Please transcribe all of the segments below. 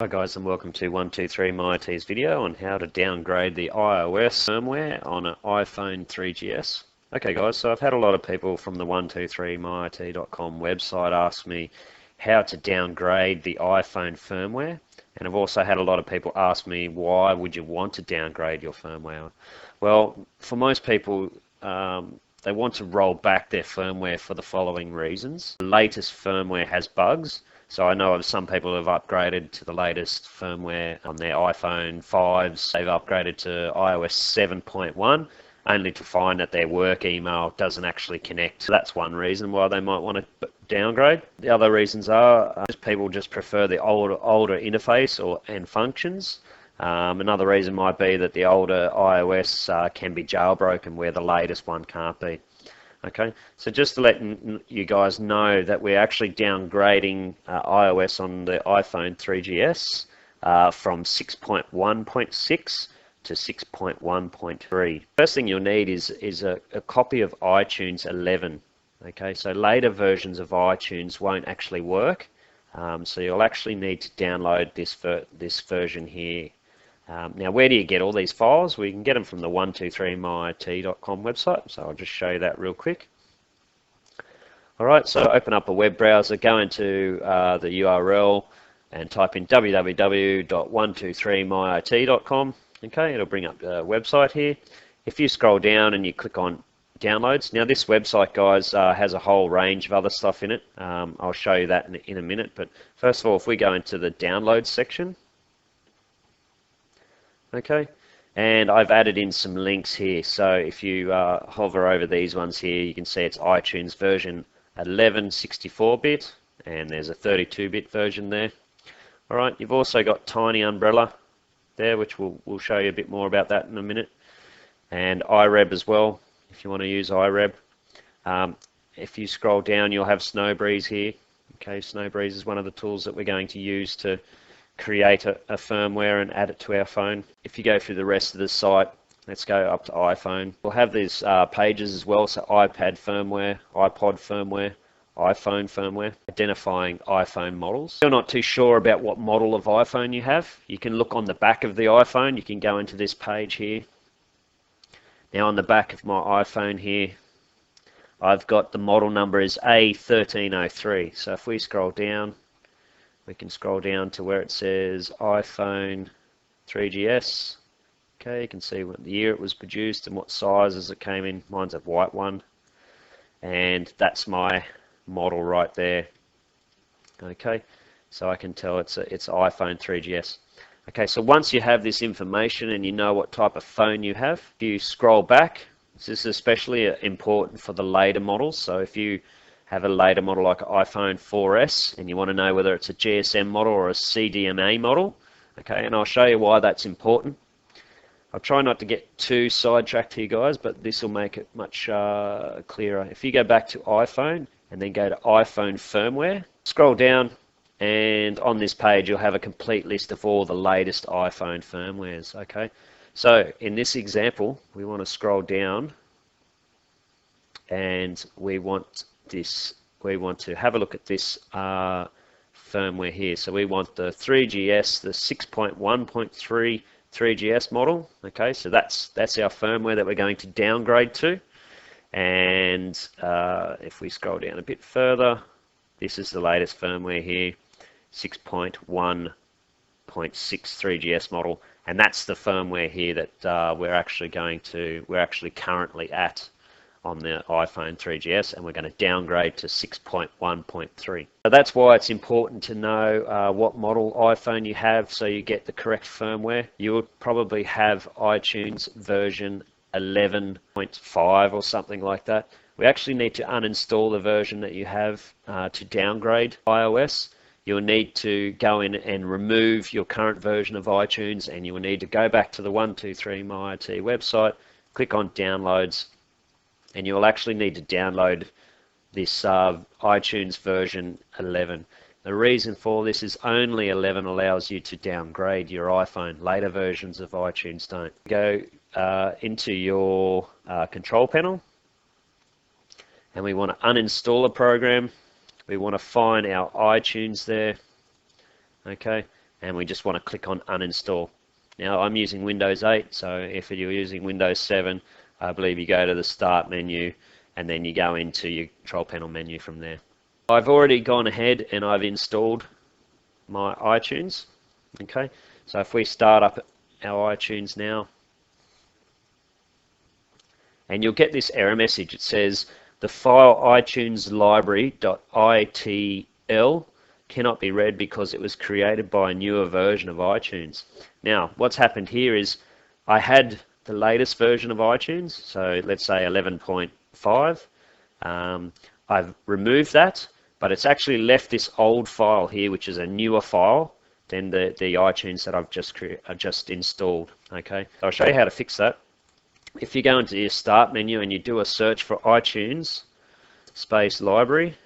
Hi guys, and welcome to 123myIT's video on how to downgrade the iOS firmware on an iPhone 3GS. Okay guys, so I've had a lot of people from the 123myit.com website ask me how to downgrade the iPhone firmware, and I've also had a lot of people ask me why would you want to downgrade your firmware. Well, for most people, they want to roll back their firmware for the following reasons. The latest firmware has bugs. So I know of some people who have upgraded to the latest firmware on their iPhone 5s. They've upgraded to iOS 7.1 only to find that their work email doesn't actually connect. So that's one reason why they might want to downgrade. The other reasons are people just prefer the older interface and functions. Another reason might be that the older iOS can be jailbroken where the latest one can't be. Okay, so just to let you guys know that we're actually downgrading iOS on the iPhone 3GS from 6.1.6 to 6.1.3. First thing you'll need is a copy of iTunes 11. Okay, so later versions of iTunes won't actually work, so you'll actually need to download this version here. Now, where do you get all these files? We can get them from the 123myit.com website, so I'll just show you that real quick. Alright, so open up a web browser, go into the URL and type in www.123myit.com. Okay, it'll bring up the website here. If you scroll down and you click on downloads, now this website, guys, has a whole range of other stuff in it. I'll show you that in a minute, but first of all, if we go into the downloads section, okay, and I've added in some links here. So if you hover over these ones here, you can see it's iTunes version 11 64-bit, and there's a 32-bit version there. Alright, you've also got Tiny Umbrella there, which we'll show you a bit more about that in a minute, and iReb as well, if you want to use iReb. If you scroll down, you'll have Snowbreeze here. Okay, Snowbreeze is one of the tools that we're going to use to create a firmware and add it to our phone. If you go through the rest of the site, let's go up to iPhone. We'll have these pages as well, so iPad firmware, iPod firmware, iPhone firmware, identifying iPhone models. If you're not too sure about what model of iPhone you have, you can look on the back of the iPhone. You can go into this page here. Now on the back of my iPhone here, I've got the model number is A1303. So if we scroll down, we can scroll down to where it says iPhone 3GS. Okay, you can see what the year it was produced and what sizes it came in. Mine's a white one, and that's my model right there. Okay, so I can tell it's iPhone 3GS. Okay, so once you have this information and you know what type of phone you have, if you scroll back, this is especially important for the later models. So if you have a later model like an iPhone 4S and you want to know whether it's a GSM model or a CDMA model, okay, and I'll show you why that's important. I'll try not to get too sidetracked here, guys, but this will make it much clearer. If you go back to iPhone and then go to iPhone firmware, scroll down, and on this page you'll have a complete list of all the latest iPhone firmwares. Okay, so in this example, we want to scroll down and we want to have a look at this firmware here. So we want the 3GS, the 6.1.3 3GS model. Okay, so that's our firmware that we're going to downgrade to. And if we scroll down a bit further, this is the latest firmware here, 6.1.6 3GS model, and that's the firmware here that we're actually currently at on the iPhone 3GS, and we're going to downgrade to 6.1.3. So that's why it's important to know what model iPhone you have so you get the correct firmware. You would probably have iTunes version 11.5 or something like that. We actually need to uninstall the version that you have to downgrade iOS. You'll need to go in and remove your current version of iTunes, and you will need to go back to the 123myit website, click on downloads, and you'll actually need to download this iTunes version 11. The reason for this is only 11 allows you to downgrade your iPhone. Later versions of iTunes don't. Go into your control panel, and we want to uninstall a program. We want to find our iTunes there. Okay, and we just want to click on uninstall. Now I'm using Windows 8, so if you're using Windows 7, I believe you go to the Start menu and then you go into your control panel menu from there. I've already gone ahead and I've installed my iTunes. Okay, so if we start up our iTunes now, and you'll get this error message. It says the file iTunes library.itl cannot be read because it was created by a newer version of iTunes. Now, what's happened here is I had the latest version of iTunes, so let's say 11.5. I've removed that, but it's actually left this old file here, which is a newer file than the iTunes that I've just installed. Okay, so I'll show you how to fix that. If you go into your Start menu and you do a search for iTunes space library.itl,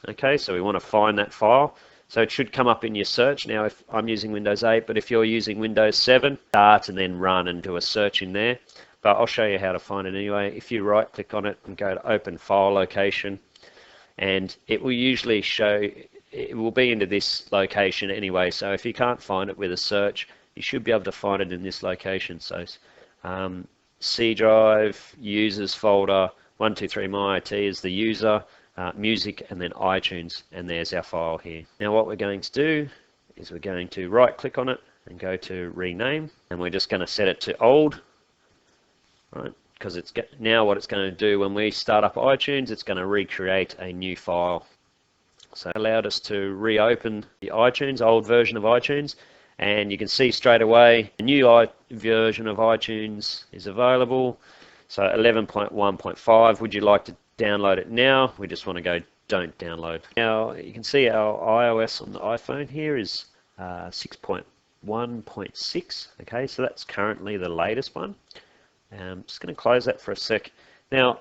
okay, so we want to find that file. So it should come up in your search. Now, if I'm using Windows 8, but if you're using Windows 7, start and then run and do a search in there. But I'll show you how to find it anyway. If you right click on it and go to Open File Location, and it will usually show, it will be into this location anyway. So if you can't find it with a search, you should be able to find it in this location. So C drive, users folder, 123myit is the user, music, and then iTunes, and there's our file here. Now what we're going to do is we're going to right click on it and go to rename, and we're just going to set it to old, right? Because it's now what it's going to do when we start up iTunes, it's going to recreate a new file. So it allowed us to reopen the iTunes, old version of iTunes, and you can see straight away the new version of iTunes is available. So 11.1.5. Would you like to download it now? We just want to go don't download. Now you can see our iOS on the iPhone here is 6.1.6. Okay, so that's currently the latest one. I'm just going to close that for a sec. Now,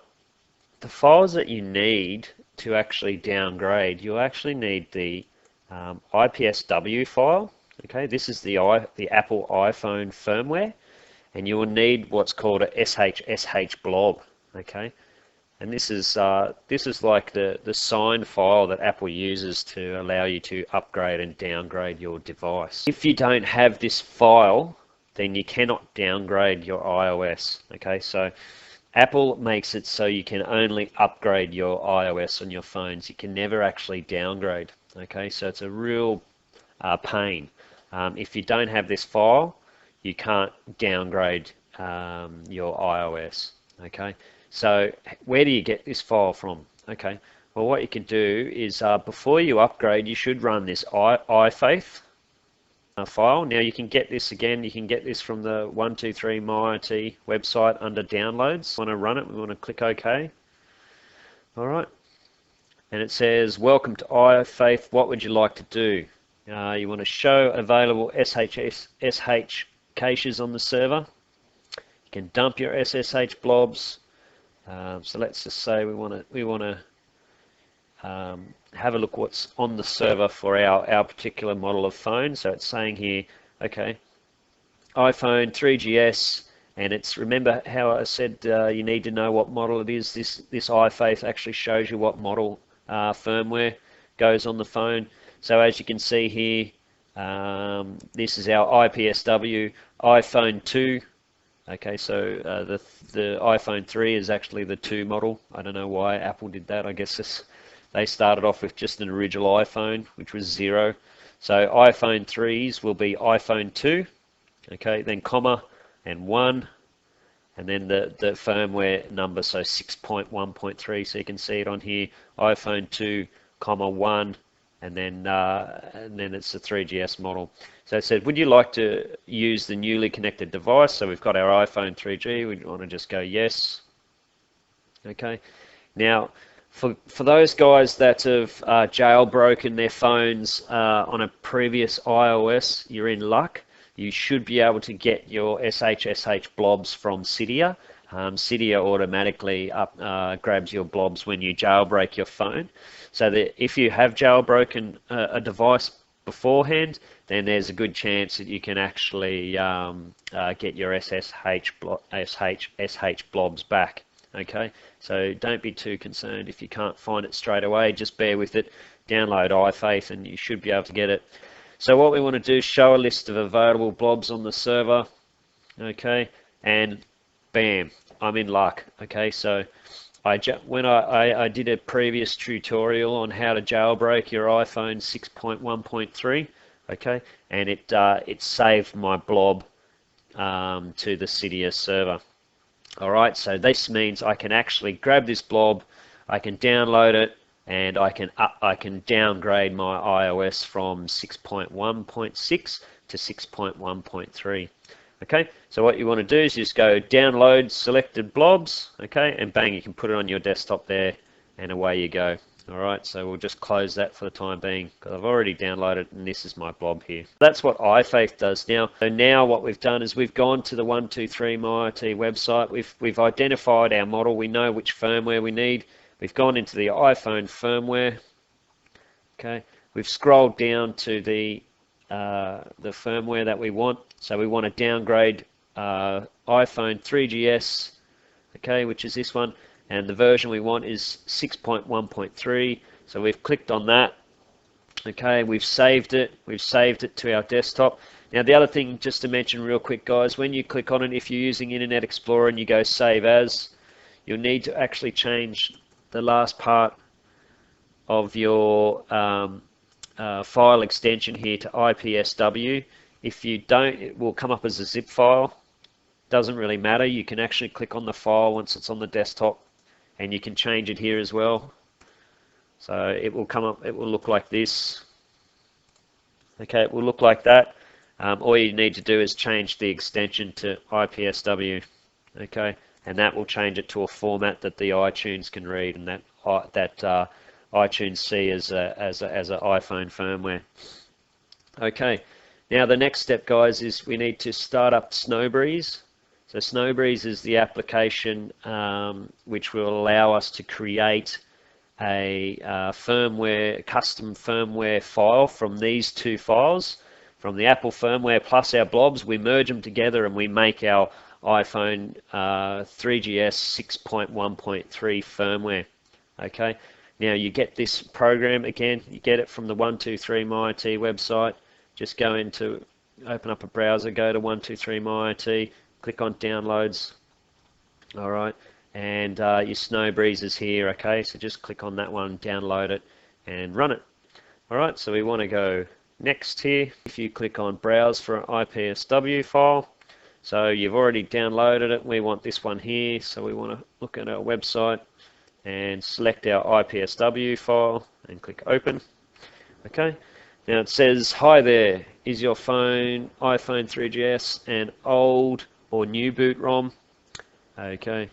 the files that you need to actually downgrade, you actually need the IPSW file. Okay, this is the Apple iPhone firmware, and you will need what's called a SHSH blob. Okay, and this is like the signed file that Apple uses to allow you to upgrade and downgrade your device. If you don't have this file, then you cannot downgrade your iOS. Okay, so Apple makes it so you can only upgrade your iOS on your phones. You can never actually downgrade. Okay, so it's a real pain. If you don't have this file, you can't downgrade your iOS. Okay, so where do you get this file from? Okay, well what you can do is before you upgrade, you should run this iFaith file. Now you can get this again, you can get this from the 123myit website under downloads. Want to run it, we want to click OK. Alright, and it says welcome to iFaith, what would you like to do? You want to show available SH caches on the server. You can dump your SSH blobs. So let's just say we want to have a look what's on the server for our particular model of phone. So it's saying here, okay, iPhone 3GS, and it's, remember how I said you need to know what model it is. This iFaith actually shows you what model firmware goes on the phone. So as you can see here, this is our IPSW iPhone 2. Okay, so the iPhone 3 is actually the 2 model. I don't know why Apple did that. I guess they started off with just an original iPhone, which was 0. So iPhone 3s will be iPhone 2. Okay, then comma and 1, and then the firmware number, so 6.1.3. So you can see it on here, iPhone 2, comma 1. And then it's the 3GS model. So it said, would you like to use the newly connected device? So we've got our iPhone 3G. We want to just go yes. Okay. Now, for those guys that have jailbroken their phones on a previous iOS, you're in luck. You should be able to get your SHSH blobs from Cydia. Cydia automatically grabs your blobs when you jailbreak your phone. So that if you have jailbroken a device beforehand, then there's a good chance that you can actually get your SSH blobs back. Okay, so don't be too concerned if you can't find it straight away. Just bear with it. download iFaith and you should be able to get it. So what we want to do is show a list of available blobs on the server, okay, and bam, I'm in luck. Okay, so when I did a previous tutorial on how to jailbreak your iPhone 6.1.3, okay, and it saved my blob to the Cydia server. All right, so this means I can actually grab this blob, I can download it, and I can downgrade my iOS from 6.1.6 to 6.1.3. Okay, so what you want to do is just go download selected blobs, okay, and bang, you can put it on your desktop there, and away you go. All right, so we'll just close that for the time being because I've already downloaded and this is my blob here. That's what iFaith does now. So now what we've done is we've gone to the 123MyIT website. We've identified our model. We know which firmware we need. We've gone into the iPhone firmware. Okay, we've scrolled down to the firmware that we want. So we want to downgrade iPhone 3GS, okay, which is this one. And the version we want is 6.1.3, so we've clicked on that. Okay, we've saved it to our desktop. Now the other thing just to mention real quick, guys, when you click on it, if you're using Internet Explorer and you go save as, you'll need to actually change the last part of your file extension here to IPSW. If you don't, it will come up as a zip file. Doesn't really matter, you can actually click on the file once it's on the desktop, and you can change it here as well. So it will come up, it will look like this. Okay, it will look like that. All you need to do is change the extension to IPSW. Okay, and that will change it to a format that the iTunes can read, and that iTunes see as a iPhone firmware. Okay, now the next step, guys, is we need to start up Snowbreeze. So Snowbreeze is the application which will allow us to create a custom firmware file from these two files, from the Apple firmware plus our blobs. We merge them together and we make our iPhone 3GS 6.1.3 firmware. Okay, now you get this program again, you get it from the 123MyIT website. Just go into, open up a browser, go to 123MyIT, click on downloads, all right, and your Snowbreeze is here, okay, so just click on that one, download it, and run it. All right, so we want to go next here. If you click on browse for an IPSW file, so you've already downloaded it, we want this one here, so we want to look at our website and select our IPSW file and click open. Okay, now it says, hi there, is your iPhone 3GS an old or new boot ROM? Okay,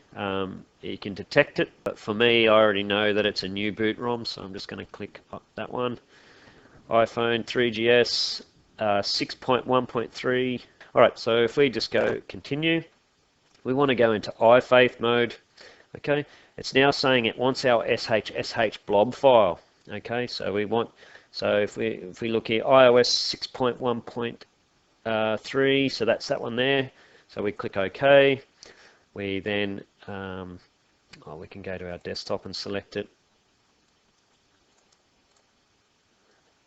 you can detect it, but for me I already know that it's a new boot ROM, so I'm just going to click that one. iPhone 3GS 6.1.3. Alright, so if we just go continue, we want to go into iFaith mode. Okay, it's now saying it wants our SHSH blob file. Okay, so we want, so if we look here, iOS 6.1.3, so that's that one there. So we click OK. We then, we can go to our desktop and select it.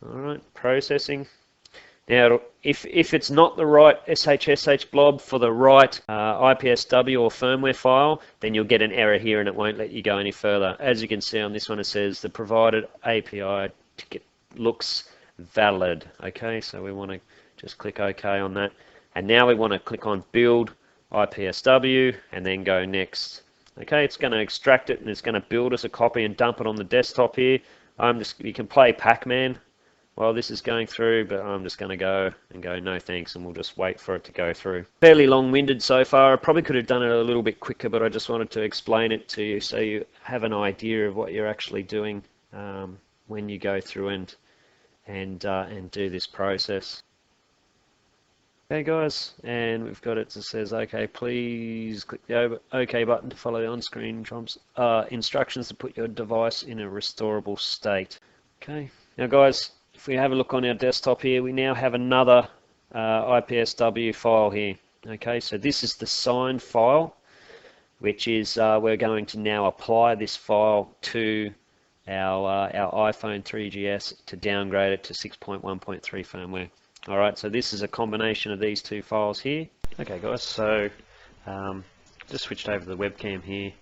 All right, processing. Now, if it's not the right SHSH blob for the right IPSW or firmware file, then you'll get an error here and it won't let you go any further. As you can see on this one, it says the provided API ticket looks valid. Okay, so we want to just click OK on that. And now we want to click on build IPSW and then go next. Okay, it's going to extract it and it's going to build us a copy and dump it on the desktop here. You can play Pac-Man while this is going through, but I'm just going to go no thanks, and we'll just wait for it to go through. Fairly long-winded so far. I probably could have done it a little bit quicker, but I just wanted to explain it to you so you have an idea of what you're actually doing when you go through and do this process. Okay guys, and we've got it that says, okay, please click the OK button to follow the on-screen instructions to put your device in a restorable state. Okay, now guys, if we have a look on our desktop here, we now have another IPSW file here. Okay, so this is the signed file, which is we're going to now apply this file to our iPhone 3GS to downgrade it to 6.1.3 firmware. Alright, so this is a combination of these two files here. Okay guys, so just switched over to the webcam here.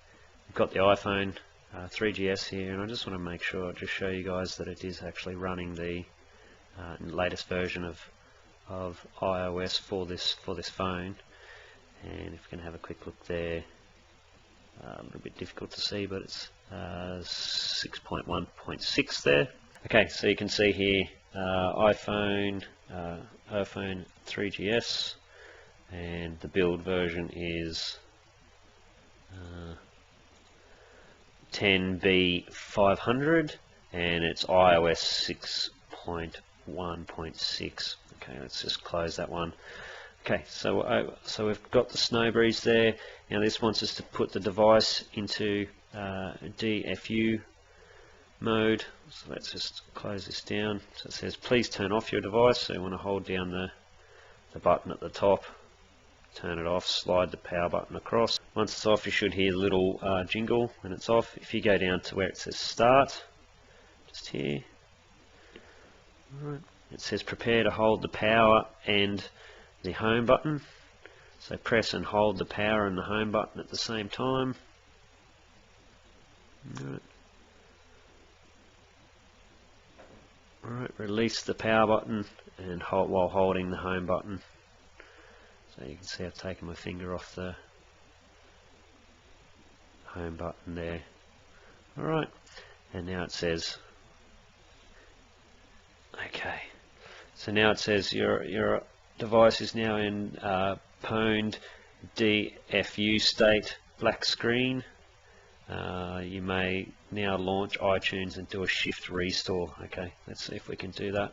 We've got the iPhone 3GS here, and I just want to make sure, just show you guys that it is actually running the latest version of iOS for this phone. And if we can have a quick look there, a little bit difficult to see, but it's 6.1.6 there. Okay, so you can see here iPhone 3GS, and the build version is 10B500, and it's iOS 6.1.6. Okay, let's just close that one. Okay, so we've got the Snowbreeze there. Now this wants us to put the device into DFU mode. So let's just close this down. So it says please turn off your device. So you want to hold down the button at the top, turn it off, slide the power button across. Once it's off, you should hear the little jingle when it's off. If you go down to where it says start, just here, alright, it says prepare to hold the power and the home button. So press and hold the power and the home button at the same time. Alright, release the power button and hold while holding the home button. So you can see I've taken my finger off the home button there. Alright, and now it says, okay, so now it says your device is now in pwned DFU state, black screen. You may now launch iTunes and do a shift restore. Okay, let's see if we can do that.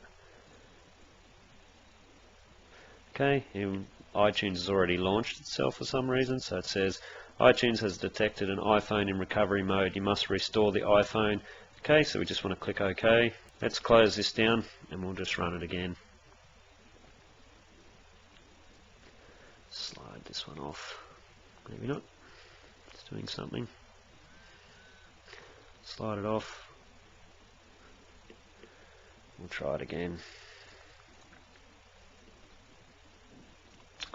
Okay, iTunes has already launched itself for some reason, so it says iTunes has detected an iPhone in recovery mode. You must restore the iPhone. Okay, so we just want to click OK. Let's close this down and we'll just run it again. Slide this one off. Maybe not. It's doing something. Slide it off. We'll try it again.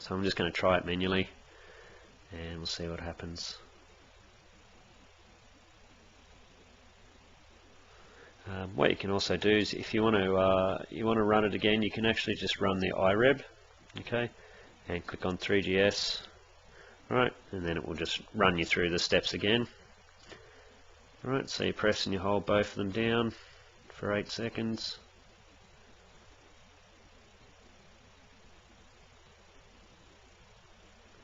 So I'm just going to try it manually and we'll see what happens. What you can also do is, if you want to run it again, you can actually just run the iReb, okay, and click on 3GS, right, and then it will just run you through the steps again. Alright, so you press and you hold both of them down for 8 seconds.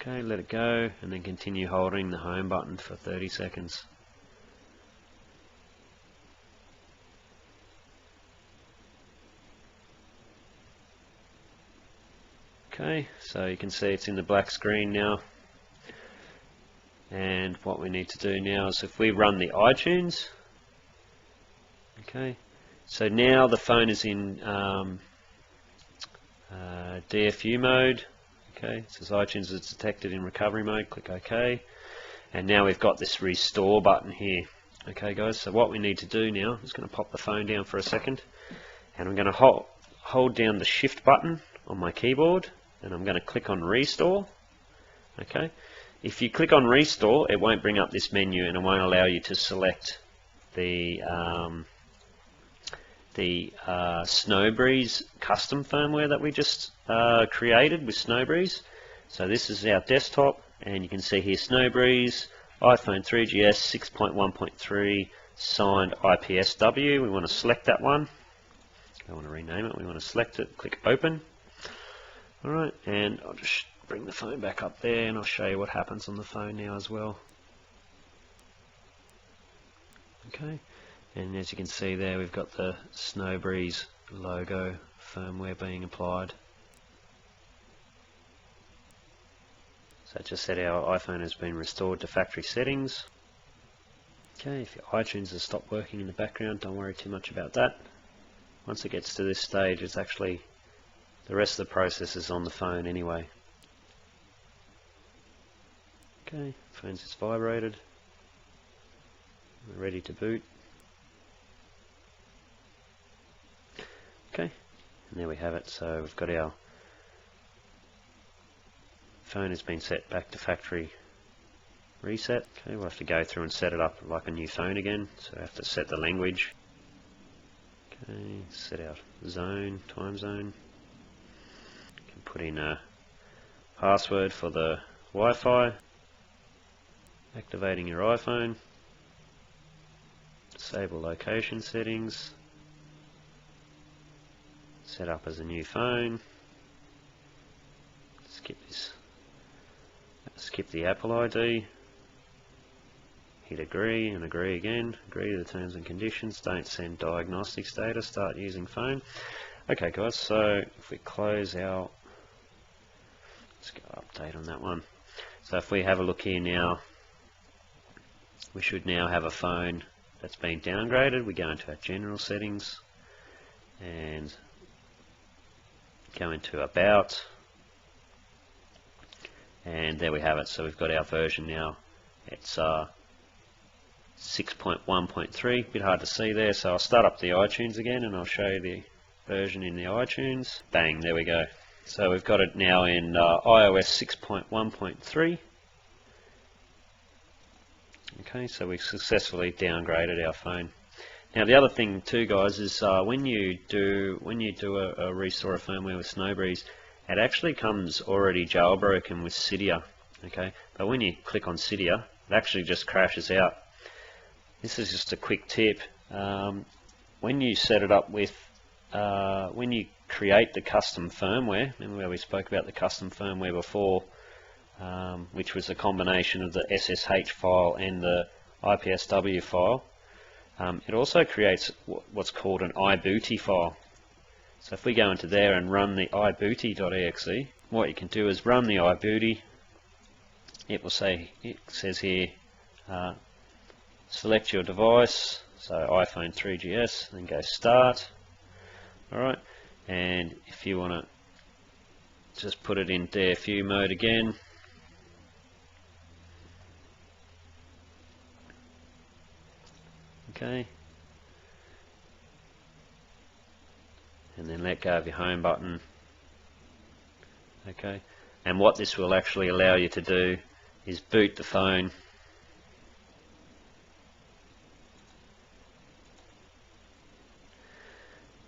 Okay, let it go, and then continue holding the home button for 30 seconds. Okay, so you can see it's in the black screen now. And what we need to do now is, if we run the iTunes, okay, so now the phone is in DFU mode. Okay, it says iTunes is detected in recovery mode. Click OK, and now we've got this restore button here. Okay, guys. So what we need to do now, I'm just going to pop the phone down for a second, and I'm going to hold down the Shift button on my keyboard, and I'm going to click on Restore. Okay. If you click on Restore, it won't bring up this menu, and it won't allow you to select the Snowbreeze custom firmware that we just created with Snowbreeze. So this is our desktop, and you can see here Snowbreeze, iPhone 3GS 6.1.3 signed IPSW. We want to select that one. I want to rename it. We want to select it. Click Open. Alright, and I'll just bring the phone back up there, and I'll show you what happens on the phone now as well. Okay, and as you can see there, we've got the Snowbreeze logo firmware being applied. So it just said our iPhone has been restored to factory settings. Okay, if your iTunes has stopped working in the background, don't worry too much about that. Once it gets to this stage, it's actually, the rest of the process is on the phone anyway. Okay, phone's just vibrated. We're ready to boot. And there we have it. So we've got our phone has been set back to factory reset. Okay, we'll have to go through and set it up like a new phone again. So we have to set the language. Okay, set our zone, time zone. You can put in a password for the Wi-Fi. Activating your iPhone. Disable location settings. Set up as a new phone. Skip this. Skip the Apple ID. Hit agree and agree again. Agree to the terms and conditions. Don't send diagnostics data. Start using phone. Okay guys, so if we close our, let's go update on that one. So if we have a look here now, we should now have a phone that's been downgraded. We go into our general settings and go into about, and there we have it. So we've got our version now. It's 6.1.3, bit hard to see there, so I'll start up the iTunes again and I'll show you the version in the iTunes. Bang, there we go. So we've got it now in iOS 6.1.3. Okay, so we've successfully downgraded our phone. Now the other thing too guys is when you do a restore of firmware with Snowbreeze, it actually comes already jailbroken with Cydia. Okay, but when you click on Cydia, it actually just crashes out. This is just a quick tip. When you set it up with, when you create the custom firmware, remember where we spoke about the custom firmware before, which was a combination of the SSH file and the IPSW file, it also creates what's called an iBooty file. So if we go into there and run the iBooty.exe, what you can do is run the iBooty. It will say, it says here, select your device, so iPhone 3GS, then go start. Alright, and if you want to just put it in DFU mode again, okay, and then let go of your home button. Okay, and what this will actually allow you to do is boot the phone.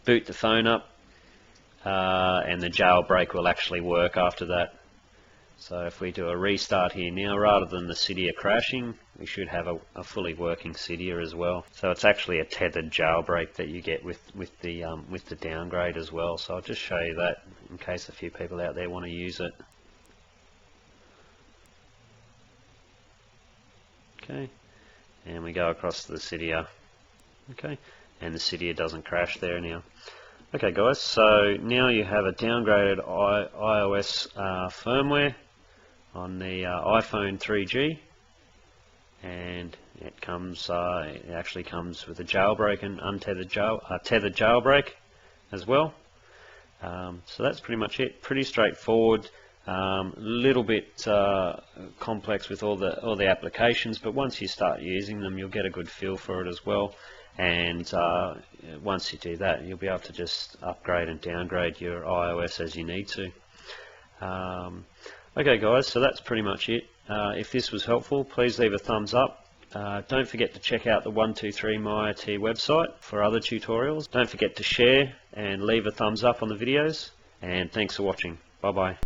Boot the phone up, and the jailbreak will actually work after that. So if we do a restart here now, rather than the Cydia crashing, we should have a fully working Cydia as well. So it's actually a tethered jailbreak that you get with the downgrade as well. So I'll just show you that in case a few people out there want to use it. Okay, and we go across to the Cydia. Okay, and the Cydia doesn't crash there now. Okay guys, so now you have a downgraded iOS firmware on the iPhone 3G, and it comes, it actually comes with a jailbroken, untethered tethered jailbreak as well. So that's pretty much it. Pretty straightforward. Little bit complex with all the applications, but once you start using them, you'll get a good feel for it as well. And once you do that, you'll be able to just upgrade and downgrade your iOS as you need to. Okay guys, so that's pretty much it. If this was helpful, please leave a thumbs up. Don't forget to check out the 123myIT website for other tutorials. Don't forget to share and leave a thumbs up on the videos, and thanks for watching. Bye bye.